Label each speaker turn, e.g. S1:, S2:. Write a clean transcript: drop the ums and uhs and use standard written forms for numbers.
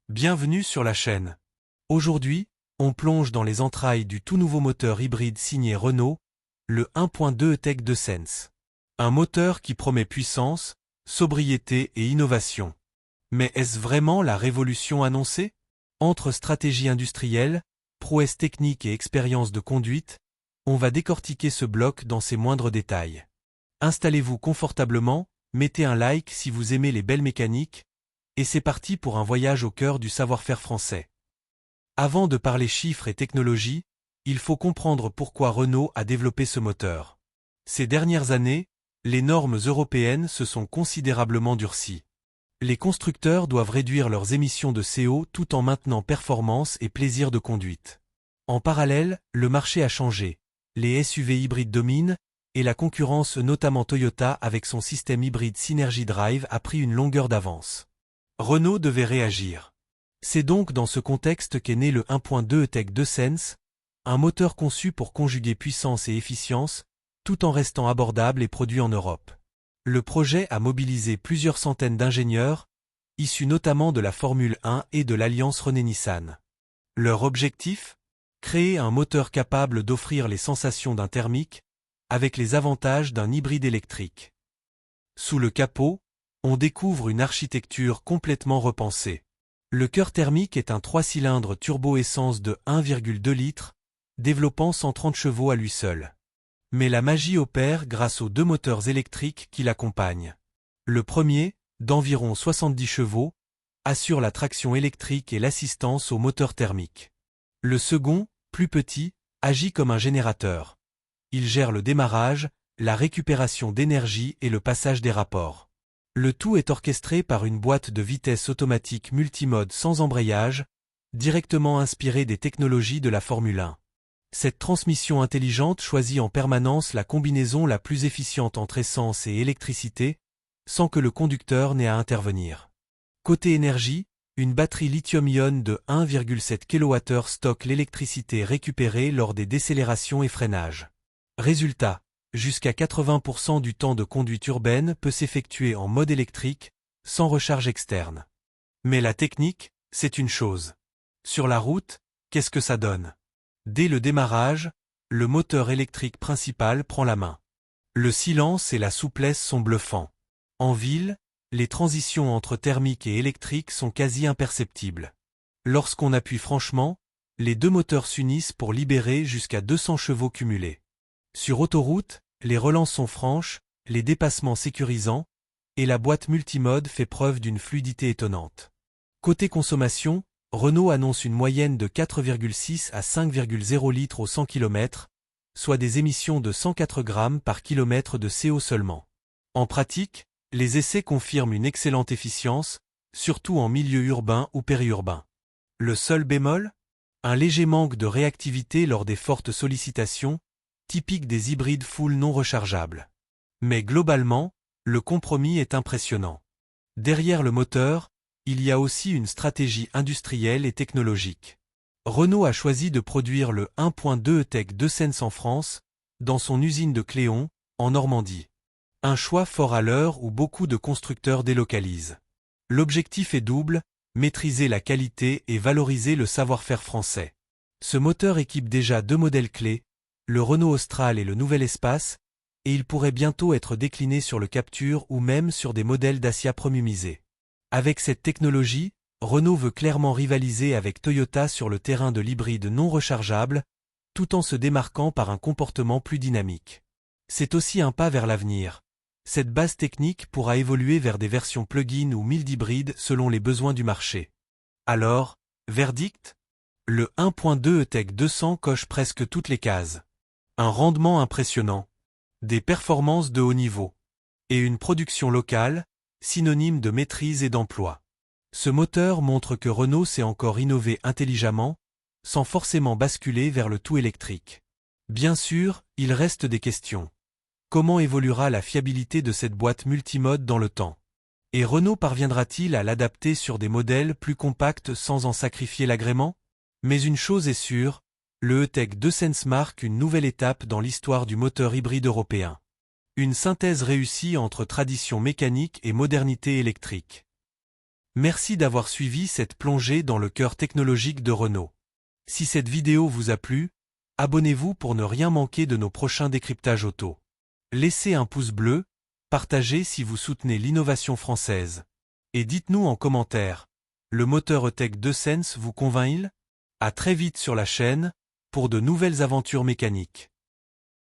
S1: Bienvenue sur la chaîne. Aujourd'hui, on plonge dans les entrailles du tout nouveau moteur hybride signé Renault, le 1.2 E-Tech 2Sense. Un moteur qui promet puissance, sobriété et innovation. Mais est-ce vraiment la révolution annoncée? Entre stratégie industrielle, prouesse technique et expérience de conduite, on va décortiquer ce bloc dans ses moindres détails. Installez-vous confortablement, mettez un like si vous aimez les belles mécaniques, et c'est parti pour un voyage au cœur du savoir-faire français. Avant de parler chiffres et technologie, il faut comprendre pourquoi Renault a développé ce moteur. Ces dernières années, les normes européennes se sont considérablement durcies. Les constructeurs doivent réduire leurs émissions de CO tout en maintenant performance et plaisir de conduite. En parallèle, le marché a changé. Les SUV hybrides dominent, et la concurrence, notamment Toyota avec son système hybride Synergy Drive, a pris une longueur d'avance. Renault devait réagir. C'est donc dans ce contexte qu'est né le 1.2 E-Tech 2Sense, un moteur conçu pour conjuguer puissance et efficience, tout en restant abordable et produit en Europe. Le projet a mobilisé plusieurs centaines d'ingénieurs, issus notamment de la Formule 1 et de l'Alliance Renault-Nissan. Leur objectif? Créer un moteur capable d'offrir les sensations d'un thermique, avec les avantages d'un hybride électrique. Sous le capot, on découvre une architecture complètement repensée. Le cœur thermique est un 3 cylindres turbo-essence de 1,2 litres, développant 130 chevaux à lui seul. Mais la magie opère grâce aux deux moteurs électriques qui l'accompagnent. Le premier, d'environ 70 chevaux, assure la traction électrique et l'assistance au moteur thermique. Le second, plus petit, agit comme un générateur. Il gère le démarrage, la récupération d'énergie et le passage des rapports. Le tout est orchestré par une boîte de vitesse automatique multimode sans embrayage, directement inspirée des technologies de la Formule 1. Cette transmission intelligente choisit en permanence la combinaison la plus efficiente entre essence et électricité, sans que le conducteur n'ait à intervenir. Côté énergie, une batterie lithium-ion de 1,7 kWh stocke l'électricité récupérée lors des décélérations et freinages. Résultat, jusqu'à 80% du temps de conduite urbaine peut s'effectuer en mode électrique, sans recharge externe. Mais la technique, c'est une chose. Sur la route, qu'est-ce que ça donne? Dès le démarrage, le moteur électrique principal prend la main. Le silence et la souplesse sont bluffants. En ville, les transitions entre thermique et électrique sont quasi imperceptibles. Lorsqu'on appuie franchement, les deux moteurs s'unissent pour libérer jusqu'à 200 chevaux cumulés. Sur autoroute, les relances sont franches, les dépassements sécurisants, et la boîte multimode fait preuve d'une fluidité étonnante. Côté consommation, Renault annonce une moyenne de 4,6 à 5,0 litres au 100 km, soit des émissions de 104 grammes par kilomètre de CO seulement. En pratique, les essais confirment une excellente efficience, surtout en milieu urbain ou périurbain. Le seul bémol? Un léger manque de réactivité lors des fortes sollicitations, typique des hybrides full non rechargeables. Mais globalement, le compromis est impressionnant. Derrière le moteur, il y a aussi une stratégie industrielle et technologique. Renault a choisi de produire le 1.2 E-Tech 2Sense en France, dans son usine de Cléon, en Normandie. Un choix fort à l'heure où beaucoup de constructeurs délocalisent. L'objectif est double, maîtriser la qualité et valoriser le savoir-faire français. Ce moteur équipe déjà deux modèles clés, le Renault Austral et le Nouvel Espace, et il pourrait bientôt être décliné sur le Captur ou même sur des modèles Dacia premiumisés. Avec cette technologie, Renault veut clairement rivaliser avec Toyota sur le terrain de l'hybride non rechargeable, tout en se démarquant par un comportement plus dynamique. C'est aussi un pas vers l'avenir. Cette base technique pourra évoluer vers des versions plug-in ou mild hybrides selon les besoins du marché. Alors, verdict? Le 1.2 E-Tech 200 coche presque toutes les cases. Un rendement impressionnant, des performances de haut niveau, et une production locale, synonyme de maîtrise et d'emploi. Ce moteur montre que Renault sait encore innover intelligemment, sans forcément basculer vers le tout électrique. Bien sûr, il reste des questions. Comment évoluera la fiabilité de cette boîte multimode dans le temps? Et Renault parviendra-t-il à l'adapter sur des modèles plus compacts sans en sacrifier l'agrément? Mais une chose est sûre, le E-Tech 2Sense marque une nouvelle étape dans l'histoire du moteur hybride européen. Une synthèse réussie entre tradition mécanique et modernité électrique. Merci d'avoir suivi cette plongée dans le cœur technologique de Renault. Si cette vidéo vous a plu, abonnez-vous pour ne rien manquer de nos prochains décryptages auto. Laissez un pouce bleu, partagez si vous soutenez l'innovation française. Et dites-nous en commentaire, le moteur E-Tech 2 Sense vous convainc-il? À très vite sur la chaîne, pour de nouvelles aventures mécaniques.